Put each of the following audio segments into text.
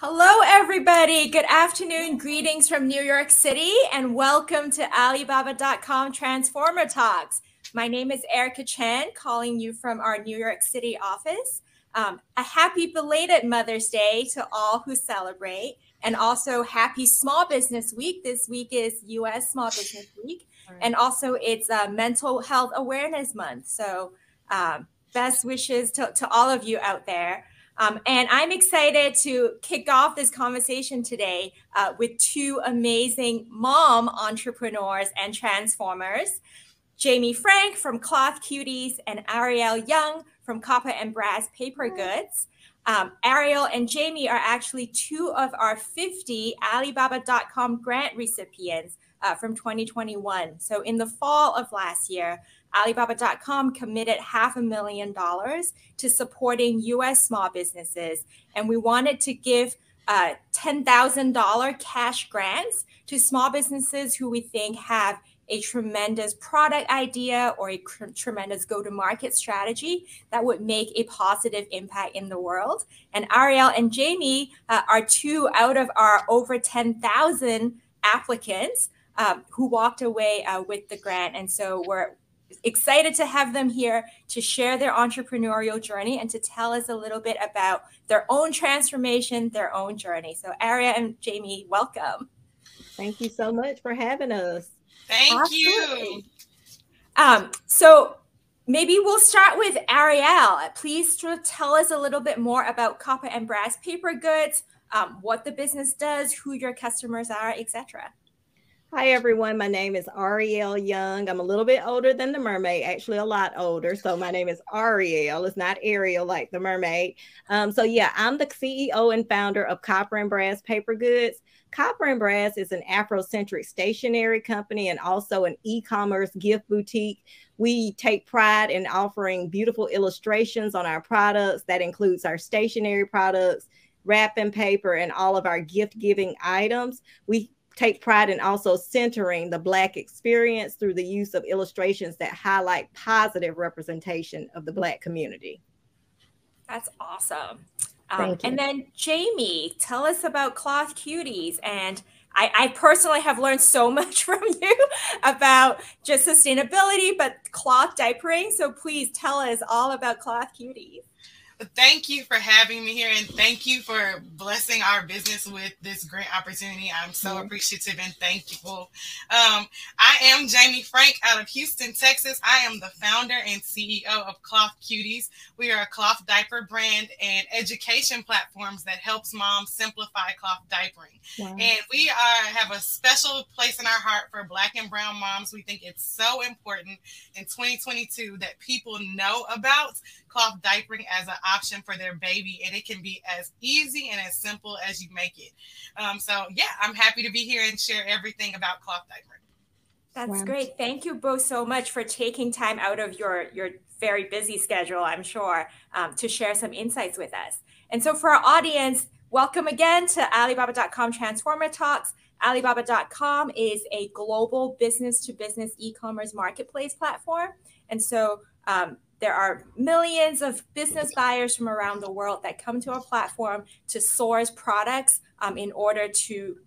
Hello, everybody. Good afternoon. Greetings from New York City, and welcome to Alibaba.com Transformer Talks. My name is Erica Chen, calling you from our New York City office. A happy belated Mother's Day to all who celebrate, and also happy Small Business Week. This week is U.S. Small Business Week, and also it's Mental Health Awareness Month. So best wishes to all of you out there. And I'm excited to kick off this conversation today with two amazing mom entrepreneurs and transformers, Jamie Frank from Cloth Cuties and Ariel Young from Copper and Brass Paper Goods. Ariel and Jamie are actually two of our 50 Alibaba.com grant recipients from 2021. So in the fall of last year, Alibaba.com committed $500,000 to supporting U.S. small businesses. And we wanted to give $10,000 cash grants to small businesses who we think have a tremendous product idea or a tremendous go-to-market strategy that would make a positive impact in the world. And Ariel and Jamie are two out of our over 10,000 applicants who walked away with the grant. And so we're excited to have them here to share their entrepreneurial journey and to tell us a little bit about their own transformation, their own journey. So Ariel and Jamie, welcome. Thank you so much for having us. Thank you. So maybe we'll start with Ariel. Please tell us a little bit more about Copper and Brass Paper Goods, what the business does, who your customers are, etc. Hi, everyone. My name is Ariel Young. I'm a little bit older than the mermaid, actually a lot older. So my name is Ariel. It's not Ariel like the mermaid. I'm the CEO and founder of Copper and Brass Paper Goods. Copper and Brass is an Afrocentric stationery company and also an e-commerce gift boutique. We take pride in offering beautiful illustrations on our products. That includes our stationery products, wrapping paper, and all of our gift-giving items. We take pride in also centering the Black experience through the use of illustrations that highlight positive representation of the Black community. That's awesome. And then Jamie, tell us about Cloth Cuties. And I personally have learned so much from you about just sustainability, but cloth diapering. So please tell us all about Cloth Cuties. Thank you for having me here, and thank you for blessing our business with this great opportunity. I'm so appreciative and thankful. I am Jamie Frank out of Houston, Texas. I am the founder and CEO of Cloth Cuties. We are a cloth diaper brand and education platforms that helps moms simplify cloth diapering. Wow. And we have a special place in our heart for Black and brown moms. We think it's so important in 2022 that people know about cloth diapering as an option for their baby, and it can be as easy and as simple as you make it. I'm happy to be here and share everything about cloth diapering. That's great. Thank you both so much for taking time out of your very busy schedule, I'm sure, to share some insights with us. And so for our audience, welcome again to Alibaba.com Transformer Talks. Alibaba.com is a global business-to-business e-commerce marketplace platform. And so there are millions of business buyers from around the world that come to our platform to source products in order to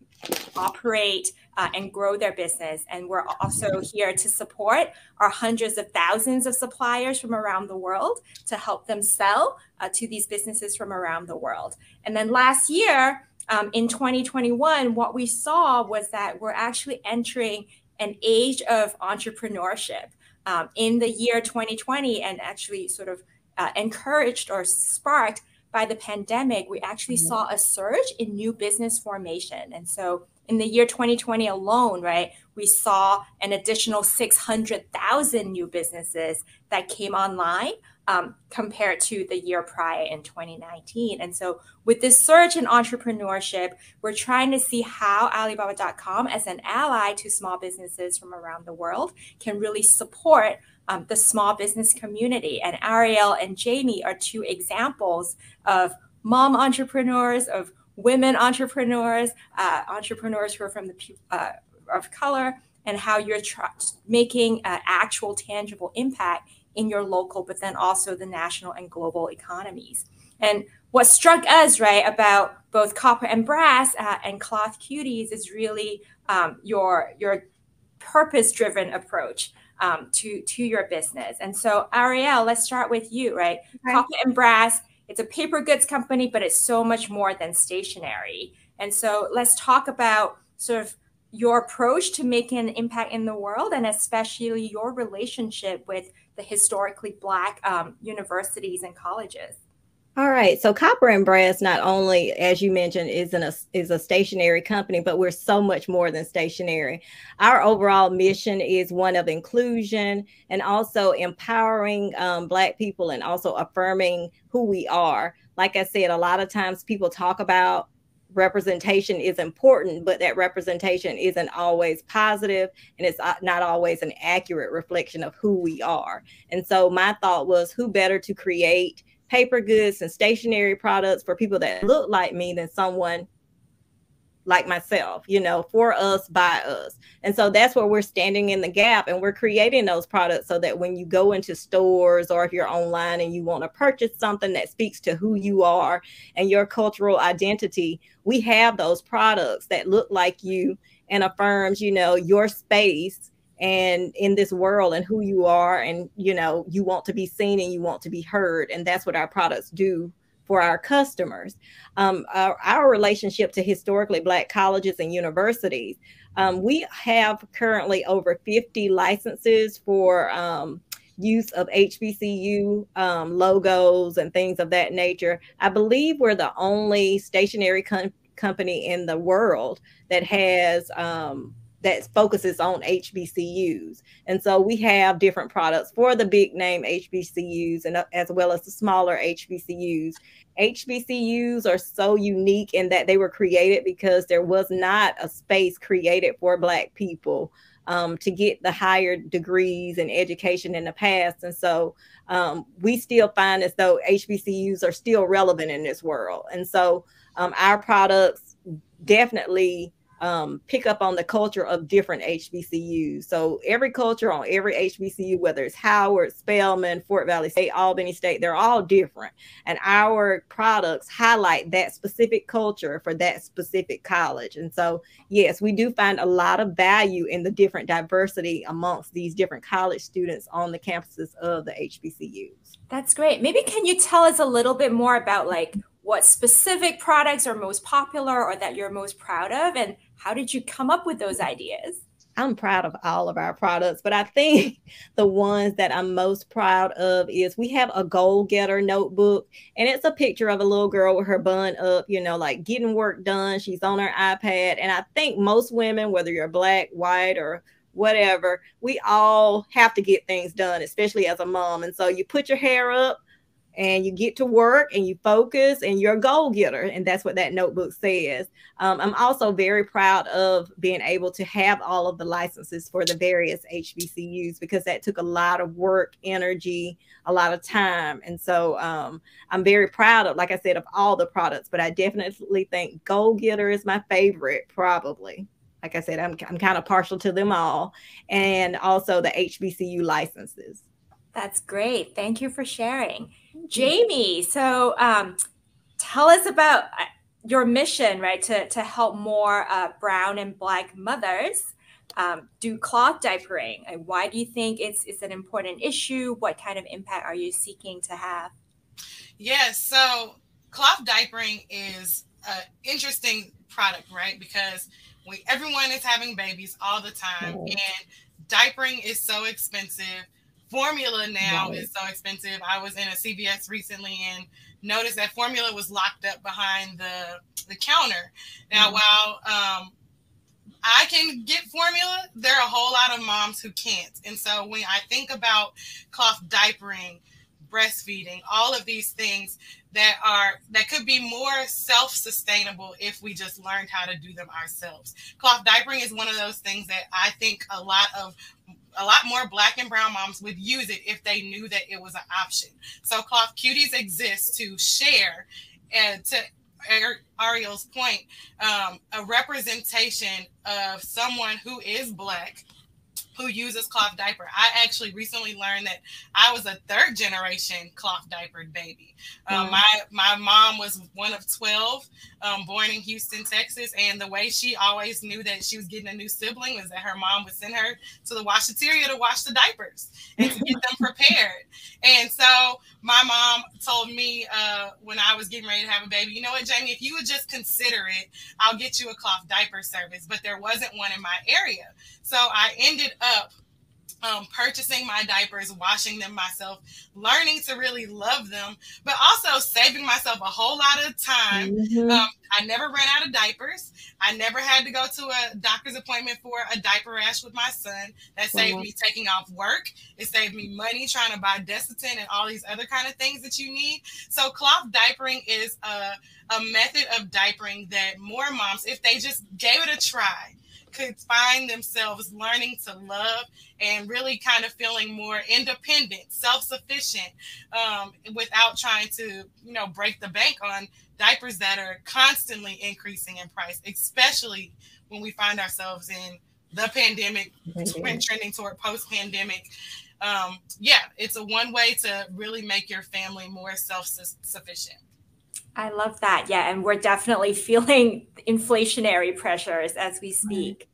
operate and grow their business. And we're also here to support our hundreds of thousands of suppliers from around the world to help them sell to these businesses from around the world. And then last year, in 2021, what we saw was that we're actually entering an age of entrepreneurship. In the year 2020, and actually sort of encouraged or sparked by the pandemic, we actually saw a surge in new business formation. And so in the year 2020 alone, right, we saw an additional 600,000 new businesses that came online compared to the year prior in 2019. And so with this surge in entrepreneurship, we're trying to see how Alibaba.com as an ally to small businesses from around the world can really support the small business community. And Ariel and Jamie are two examples of mom entrepreneurs, of women entrepreneurs, entrepreneurs who are from the of color, and how you're making actual tangible impact in your local, but then also the national and global economies. And what struck us, right, about both Copper and Brass and Cloth Cuties is really your purpose-driven approach to your business. And so, Ariel, let's start with you, right? Okay. Copper and Brass, it's a paper goods company, but it's so much more than stationery. And so let's talk about sort of your approach to making an impact in the world, and especially your relationship with the historically Black universities and colleges. All right. So Copper and Brass, not only, as you mentioned, is a stationery company, but we're so much more than stationery. Our overall mission is one of inclusion and also empowering Black people, and also affirming who we are. Like I said, a lot of times people talk about representation is important, but that representation isn't always positive, and it's not always an accurate reflection of who we are. And so my thought was, who better to create paper goods and stationery products for people that look like me than someone like myself, you know, for us, by us. And so that's where we're standing in the gap, and we're creating those products so that when you go into stores, or if you're online and you want to purchase something that speaks to who you are and your cultural identity, we have those products that look like you and affirms, you know, your space and in this world and who you are. And, you know, you want to be seen and you want to be heard. And that's what our products do for our customers. Our relationship to historically Black colleges and universities, we have currently over 50 licenses for use of HBCU logos and things of that nature. I believe we're the only stationery company in the world that has that focuses on HBCUs. And so we have different products for the big name HBCUs and as well as the smaller HBCUs. HBCUs are so unique in that they were created because there was not a space created for Black people to get the higher degrees and education in the past. And so we still find as though HBCUs are still relevant in this world. And so our products definitely pick up on the culture of different HBCUs. So every culture on every HBCU, whether it's Howard, Spelman, Fort Valley State, Albany State, they're all different. And our products highlight that specific culture for that specific college. And so, yes, we do find a lot of value in the different diversity amongst these different college students on the campuses of the HBCUs. That's great. Maybe can you tell us a little bit more about like what specific products are most popular or that you're most proud of, and how did you come up with those ideas? I'm proud of all of our products, but I think the ones that I'm most proud of is we have a goal getter notebook, and it's a picture of a little girl with her bun up, you know, like getting work done. She's on her iPad. And I think most women, whether you're Black, white, or whatever, we all have to get things done, especially as a mom. And so you put your hair up and you get to work and you focus and you're a goal getter. And that's what that notebook says. I'm also very proud of being able to have all of the licenses for the various HBCUs, because that took a lot of work, energy, a lot of time. And so I'm very proud of, like I said, of all the products, but I definitely think goal getter is my favorite, probably. Like I said, I'm kind of partial to them all. And also the HBCU licenses. That's great. Thank you for sharing. Jamie, so tell us about your mission, right, to help more brown and Black mothers do cloth diapering. And why do you think it's an important issue? What kind of impact are you seeking to have? Yes, so cloth diapering is an interesting product, right? Because everyone is having babies all the time, and diapering is so expensive. Formula now is so expensive. I was in a CVS recently and noticed that formula was locked up behind the counter. Now, while I can get formula, there are a whole lot of moms who can't. And so when I think about cloth diapering, breastfeeding, all of these things that could be more self-sustainable if we just learned how to do them ourselves. Cloth diapering is one of those things that I think a lot more Black and brown moms would use it if they knew that it was an option. So Cloth Cuties exists to share, and to Ariel's point, a representation of someone who is Black who uses cloth diaper. I actually recently learned that I was a third generation cloth diapered baby. My mom was one of 12, born in Houston, Texas, and the way she always knew that she was getting a new sibling was that her mom would send her to the washateria to wash the diapers and to get them prepared. And so my mom told me when I was getting ready to have a baby, you know what, Jamie, if you would just consider it, I'll get you a cloth diaper service. But there wasn't one in my area. So I ended up purchasing my diapers, washing them myself, learning to really love them, but also saving myself a whole lot of time. I never ran out of diapers. I never had to go to a doctor's appointment for a diaper rash with my son. That saved me taking off work. It saved me money trying to buy Desitin and all these other kind of things that you need. So cloth diapering is a method of diapering that more moms, if they just gave it a try, could find themselves learning to love and really kind of feeling more independent, self-sufficient, without trying to, break the bank on diapers that are constantly increasing in price, especially when we find ourselves in the pandemic, when trending toward post-pandemic. It's a one way to really make your family more self-sufficient. I love that. Yeah. And we're definitely feeling inflationary pressures as we speak.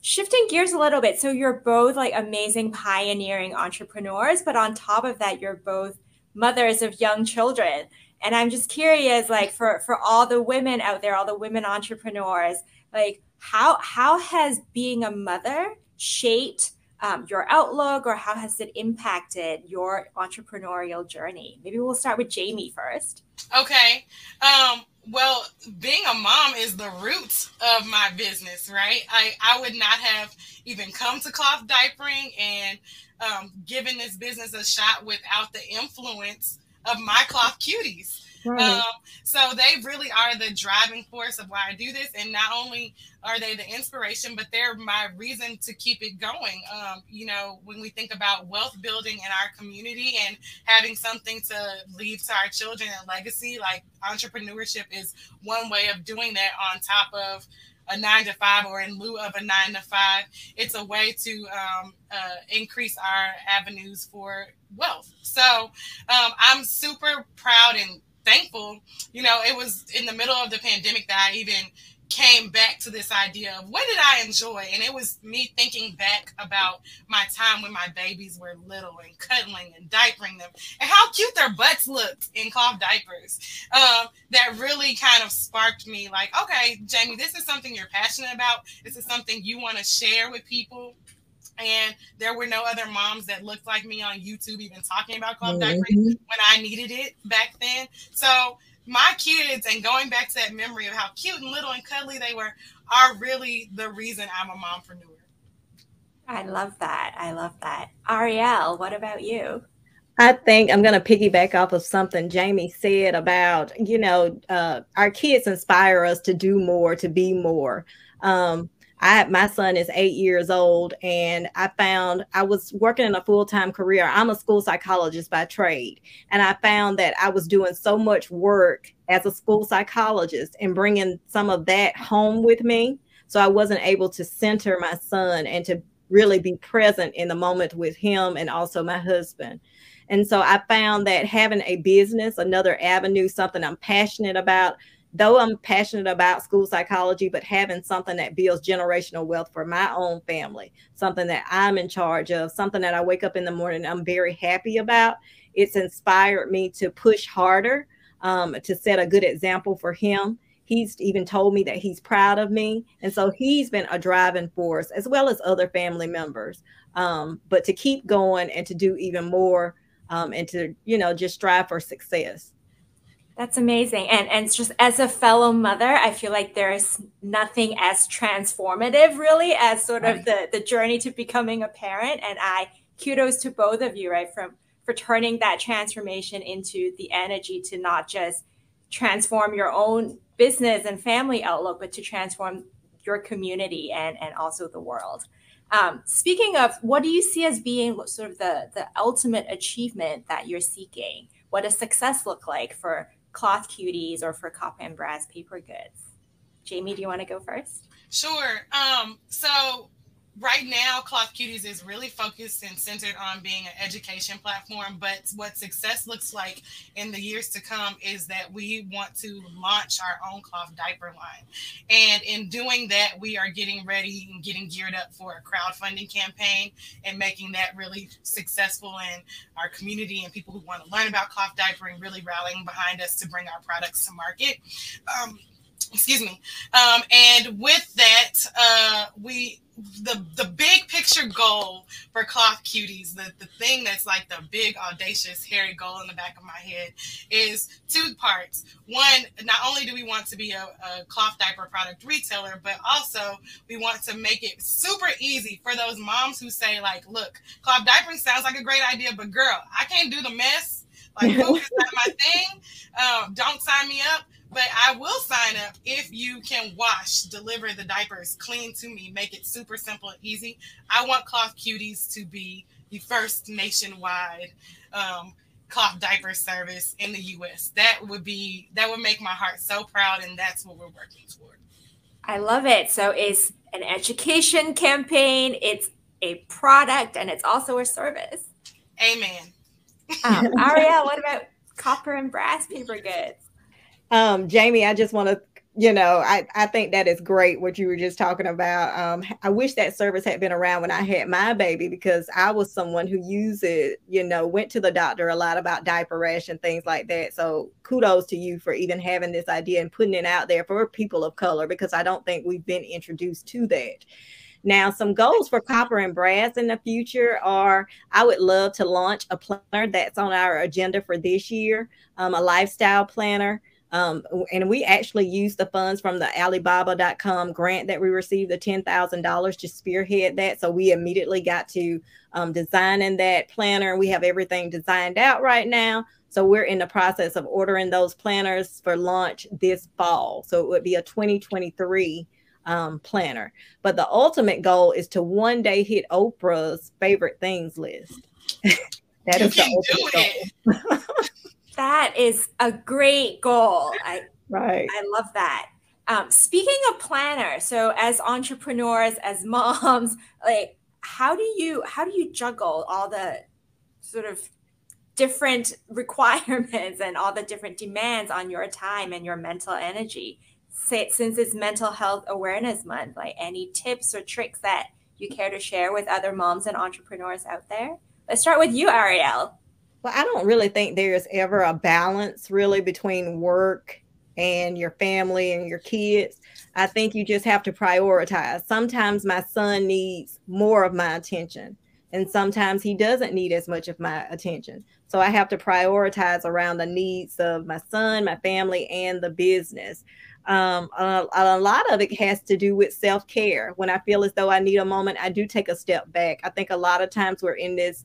Shifting gears a little bit. So you're both like amazing pioneering entrepreneurs, but on top of that, you're both mothers of young children. And I'm just curious, like for all the women out there, all the women entrepreneurs, like how has being a mother shaped your outlook, or how has it impacted your entrepreneurial journey? Maybe we'll start with Jamie first. Okay. Well, being a mom is the root of my business, right? I would not have even come to cloth diapering and given this business a shot without the influence of my cloth cuties. Right. So they really are the driving force of why I do this. And not only are they the inspiration, but they're my reason to keep it going. When we think about wealth building in our community and having something to leave to our children and legacy, like entrepreneurship is one way of doing that on top of a 9-to-5 or in lieu of a 9-to-5. It's a way to increase our avenues for wealth. So I'm super proud and thankful. It was in the middle of the pandemic that I even came back to this idea of what did I enjoy? And it was me thinking back about my time when my babies were little and cuddling and diapering them and how cute their butts looked in cloth diapers. That really kind of sparked me like, okay, Jamie, this is something you're passionate about. This is something you want to share with people. And there were no other moms that looked like me on YouTube even talking about cloth diapering when I needed it back then. So my kids, and going back to that memory of how cute and little and cuddly they were, are really the reason I'm a mompreneur. I love that. Ariel, what about you? I think I'm going to piggyback off of something Jamie said about, our kids inspire us to do more, to be more. My son is 8 years old, and I was working in a full-time career. I'm a school psychologist by trade, and I found that I was doing so much work as a school psychologist and bringing some of that home with me. So I wasn't able to center my son and to really be present in the moment with him and also my husband. And so I found that having a business, another avenue, something I'm passionate about, though I'm passionate about school psychology, but having something that builds generational wealth for my own family, something that I'm in charge of, something that I wake up in the morning, I'm very happy about. It's inspired me to push harder, to set a good example for him. He's even told me that he's proud of me. And so he's been a driving force, as well as other family members. But to keep going and to do even more, and to, just strive for success. That's amazing. And just as a fellow mother, I feel like there's nothing as transformative really as sort of the journey to becoming a parent. And kudos to both of you, right? For turning that transformation into the energy to not just transform your own business and family outlook, but to transform your community and also the world. Speaking of, what do you see as being sort of the ultimate achievement that you're seeking? What does success look like for Cloth Cuties or for Copper and Brass paper goods? Jamie, do you want to go first? Sure. So right now, Cloth Cuties is really focused and centered on being an education platform. But what success looks like in the years to come is that we want to launch our own cloth diaper line. And in doing that, we are getting ready and getting geared up for a crowdfunding campaign and making that really successful in our community, and people who want to learn about cloth diapering really rallying behind us to bring our products to market. Excuse me. And with that, the big picture goal for Cloth Cuties, the thing that's like the big audacious hairy goal in the back of my head, is two parts. One, not only do we want to be a cloth diaper product retailer, but also we want to make it super easy for those moms who say, like, look, cloth diapering sounds like a great idea, but girl, I can't do the mess. Like, poop is not my thing. Don't sign me up. But I will sign up if you can wash, deliver the diapers clean to me, make it super simple and easy. I want Cloth Cuties to be the first nationwide cloth diaper service in the U.S. That would make my heart so proud, and that's what we're working toward. I love it. So it's an education campaign, it's a product, and it's also a service. Amen. Ariel, what about copper and brass paper goods? Jamie, I just want to, I think that is great what you were just talking about. I wish that service had been around when I had my baby, because I was someone who used it, went to the doctor a lot about diaper rash and things like that. So kudos to you for even having this idea and putting it out there for people of color, because I don't think we've been introduced to that. Now, some goals for copper and brass in the future are, I would love to launch a planner that's on our agenda for this year, a lifestyle planner. And we actually used the funds from the Alibaba.com grant that we received, the $10,000 to spearhead that. So we immediately got to designing that planner. We have everything designed out right now. So we're in the process of ordering those planners for launch this fall. So it would be a 2023 planner. But the ultimate goal is to one day hit Oprah's favorite things list. That is the ultimate goal. That is a great goal. Right. I love that. Speaking of planners, so as entrepreneurs, as moms, like how do you juggle all the sort of different requirements and all the different demands on your time and your mental energy? Since it's Mental Health Awareness Month, like any tips or tricks that you care to share with other moms and entrepreneurs out there? Let's start with you, Ariel. Well, I don't really think there's ever a balance really between work and your family and your kids. I think you just have to prioritize. Sometimes my son needs more of my attention, and sometimes he doesn't need as much of my attention. So I have to prioritize around the needs of my son, my family, and the business. A lot of it has to do with self-care. When I feel as though I need a moment, I do take a step back. I think a lot of times we're in this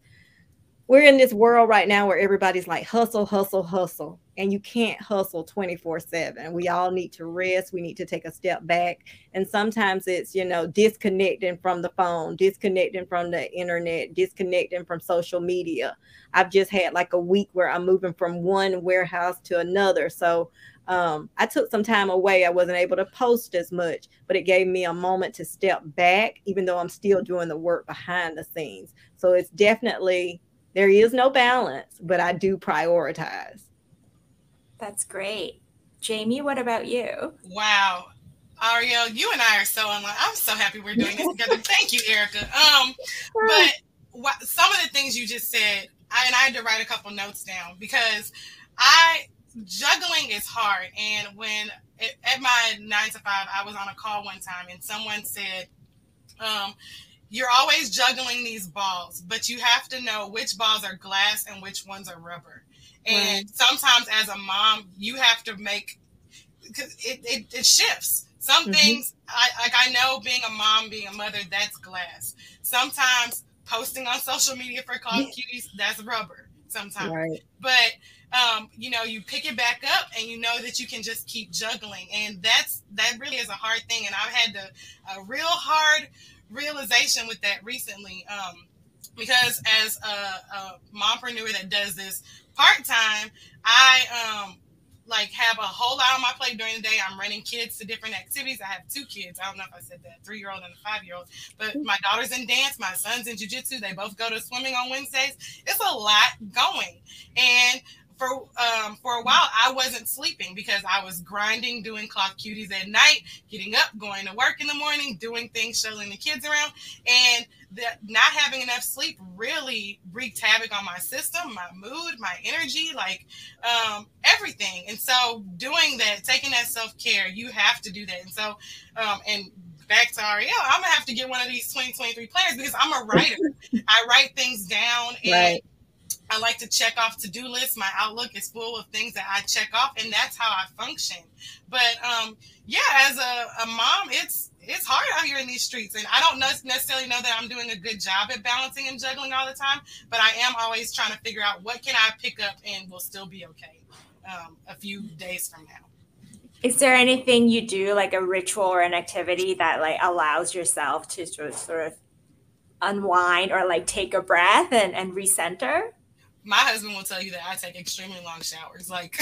world right now where everybody's like hustle, hustle, hustle, and you can't hustle 24/7. We all need to rest. We need to take a step back. And sometimes it's, disconnecting from the phone, disconnecting from the internet, disconnecting from social media. I've just had like a week where I'm moving from one warehouse to another. So I took some time away. I wasn't able to post as much, but it gave me a moment to step back, even though I'm still doing the work behind the scenes. So it's definitely, there is no balance, but I do prioritize. That's great. Jamie, what about you? Wow. Ariel, you and I are so unlike. I'm so happy we're doing this together. Thank you, Erica. But some of the things you just said, I had to write a couple notes down, because juggling is hard. And when at my 9 to 5, I was on a call one time and someone said, you're always juggling these balls, but you have to know which balls are glass and which ones are rubber. And sometimes as a mom, you have to because it shifts. Some things, I know being a mom, being a mother, that's glass. Sometimes posting on social media for Cloth Cuties, that's rubber sometimes. Right. But you pick it back up and you know that you can just keep juggling. And that really is a hard thing. And I've had a real hard realization with that recently. Because as a mompreneur that does this part-time, like have a whole lot on my plate during the day. I'm running kids to different activities. I have 2 kids. I don't know if I said that, 3-year-old and a 5-year-old. But my daughter's in dance. My son's in jiu-jitsu. They both go to swimming on Wednesdays. It's a lot going. And for a while, I wasn't sleeping because I was grinding, doing clock cuties at night, getting up, going to work in the morning, doing things, shuttling the kids around. And not having enough sleep really wreaked havoc on my system, my mood, my energy, like everything. And so doing that, taking that self-care, you have to do that. And so, and back to Ariel, I'm gonna have to get one of these 2023 planners because I'm a writer. I write things down, and Right. I like to check off to-do lists. My Outlook is full of things that I check off, and that's how I function. But yeah, as a mom, it's hard out here in these streets, and I don't necessarily know that I'm doing a good job at balancing and juggling all the time, but I am always trying to figure out what can I pick up and will still be okay a few days from now. Is there anything you do, like a ritual or an activity that like allows yourself to sort of unwind or like take a breath and recenter? My husband will tell you that I take extremely long showers. Like,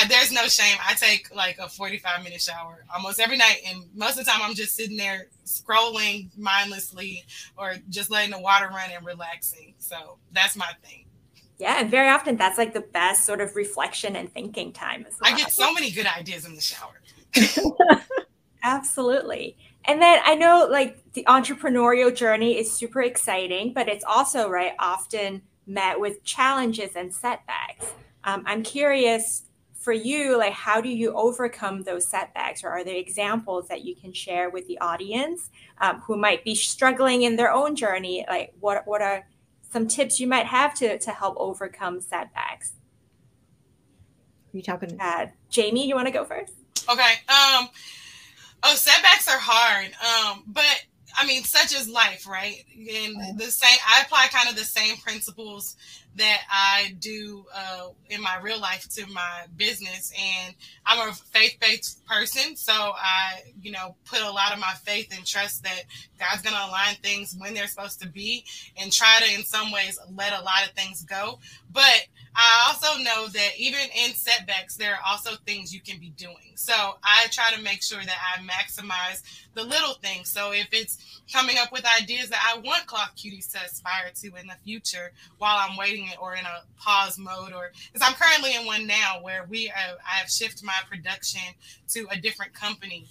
there's no shame. I take like a 45-minute shower almost every night. And most of the time I'm just sitting there scrolling mindlessly or just letting the water run and relaxing. So that's my thing. Yeah. And very often that's like the best sort of reflection and thinking time as well. I get so many good ideas in the shower. Absolutely. And then I know like the entrepreneurial journey is super exciting, but it's also, right, often met with challenges and setbacks. I'm curious for you, like, how do you overcome those setbacks? Or are there examples that you can share with the audience who might be struggling in their own journey? Like, what are some tips you might have to help overcome setbacks? You talking? Jamie, you want to go first? Okay. Setbacks are hard. But I mean, such is life, right? And I apply kind of the same principles that I do in my real life to my business. And I'm a faith-based person, so I, put a lot of my faith and trust that God's going to align things when they're supposed to be, and try to, in some ways, let a lot of things go. But I also know that even in setbacks, there are also things you can be doing. So I try to make sure that I maximize the little things. So if it's coming up with ideas that I want Clock Cuties to aspire to in the future while I'm waiting or in a pause mode, or because I'm currently in one now where I have shifted my production to a different company.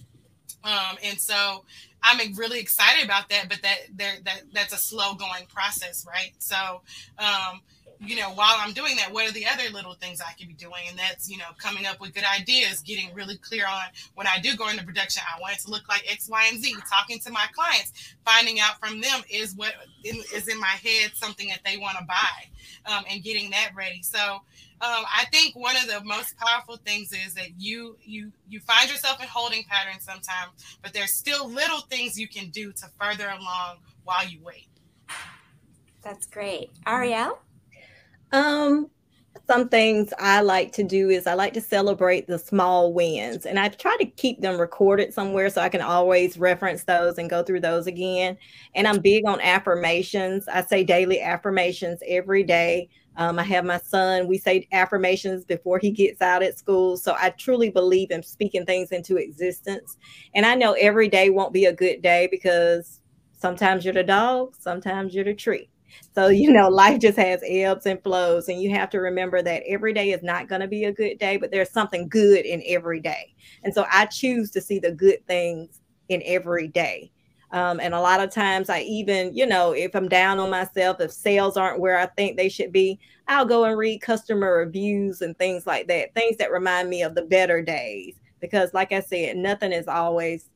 And so I'm really excited about that, but that's a slow going process, right? So, while I'm doing that, what are the other little things I could be doing? And that's, coming up with good ideas, getting really clear on when I do go into production, I want it to look like X, Y, and Z, talking to my clients, finding out from them is what is in my head, something that they want to buy, and getting that ready. So I think one of the most powerful things is that you find yourself in holding patterns sometimes, but there's still little things you can do to further along while you wait. That's great. Ariel? Some things I like to do is I like to celebrate the small wins, and I try to keep them recorded somewhere so I can always reference those and go through those again. And I'm big on affirmations. I say daily affirmations every day. I have my son, we say affirmations before he gets out at school. So I truly believe in speaking things into existence. And I know every day won't be a good day because sometimes you're the dog, sometimes you're the tree. So, life just has ebbs and flows, and you have to remember that every day is not going to be a good day, but there's something good in every day. And so I choose to see the good things in every day. And a lot of times I even, if I'm down on myself, if sales aren't where I think they should be, I'll go and read customer reviews and things like that, things that remind me of the better days. Because like I said, nothing is always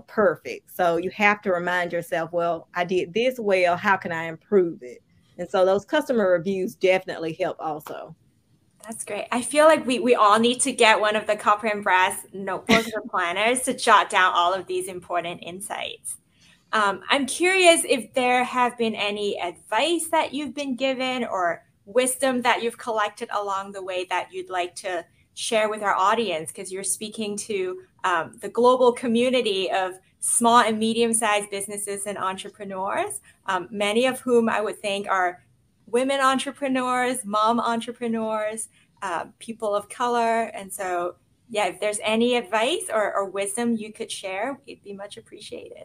perfect. So you have to remind yourself, well, I did this well, how can I improve it? And so those customer reviews definitely help also. That's great. I feel like we all need to get one of the copper and brass notebooks or planners to jot down all of these important insights. I'm curious if there have been any advice that you've been given or wisdom that you've collected along the way that you'd like to share with our audience, because you're speaking to the global community of small and medium-sized businesses and entrepreneurs, many of whom I would think are women entrepreneurs, mom entrepreneurs. people of color. And so, yeah, if there's any advice or wisdom you could share, it'd be much appreciated.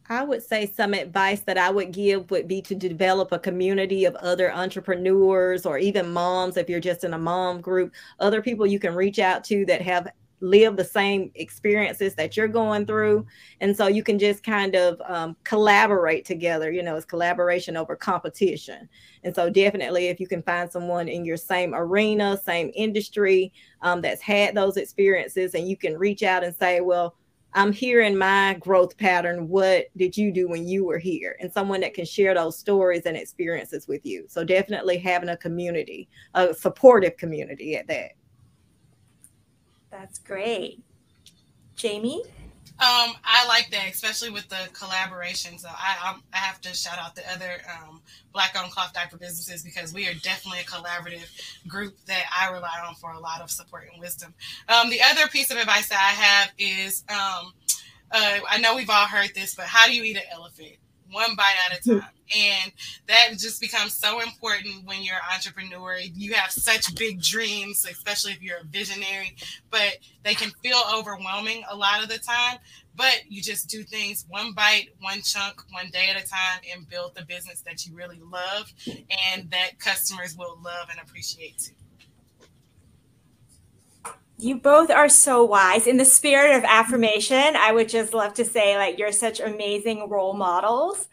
I would say some advice that I would give would be to develop a community of other entrepreneurs or even moms. If you're just in a mom group, other people you can reach out to that have lived the same experiences that you're going through. And so you can just kind of collaborate together. You know, it's collaboration over competition. And so definitely if you can find someone in your same arena, same industry that's had those experiences, and you can reach out and say, well, I'm hearing my growth pattern. What did you do when you were here? And someone that can share those stories and experiences with you. So definitely having a community, a supportive community at that. That's great. Jamie? I like that, especially with the collaboration. So I have to shout out the other Black-owned cloth diaper businesses, because we are definitely a collaborative group that I rely on for a lot of support and wisdom. The other piece of advice that I have is, I know we've all heard this, but how do you eat an elephant? One bite at a time. And that just becomes so important when you're an entrepreneur. You have such big dreams, especially if you're a visionary, but they can feel overwhelming a lot of the time. But you just do things one bite, one chunk, one day at a time, and build the business that you really love and that customers will love and appreciate too. You both are so wise. In the spirit of affirmation, I would just love to say, like, you're such amazing role models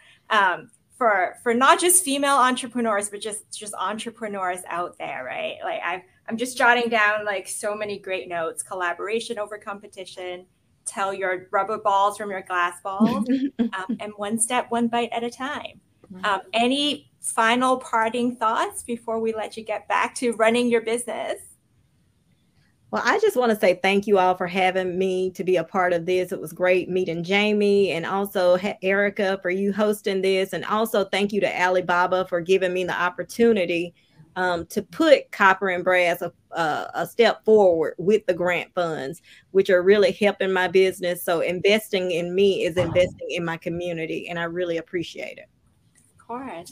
for not just female entrepreneurs, but just entrepreneurs out there, right? Like I'm just jotting down like so many great notes: collaboration over competition, tell your rubber balls from your glass balls, and one step, one bite at a time. Any final parting thoughts before we let you get back to running your business? Well, I just want to say thank you all for having me to be a part of this. It was great meeting Jamie, and also Erica for you hosting this. And also thank you to Alibaba for giving me the opportunity to put Copper and Brass a step forward with the grant funds, which are really helping my business. So investing in me is investing in my community, and I really appreciate it. Of course.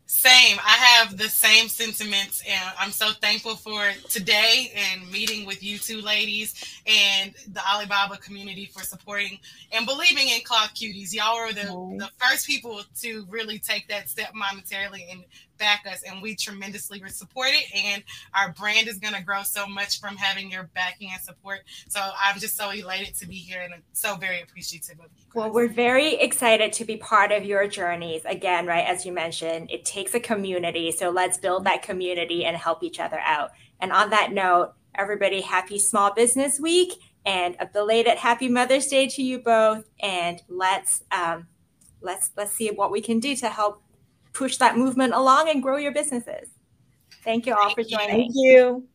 Same. I have the same sentiments, and I'm so thankful for today and meeting with you two ladies and the Alibaba community for supporting and believing in Cloth Cuties. Y'all were the first people to really take that step monetarily and back us, and we tremendously support it, and our brand is going to grow so much from having your backing and support. So I'm just so elated to be here and so very appreciative of you guys. Well, we're very excited to be part of your journeys. Again, right, as you mentioned, it takes a community. So let's build that community and help each other out. And on that note, everybody, happy Small Business Week and a belated Happy Mother's Day to you both. And let's see what we can do to help push that movement along and grow your businesses. Thank you all for joining. Thank you.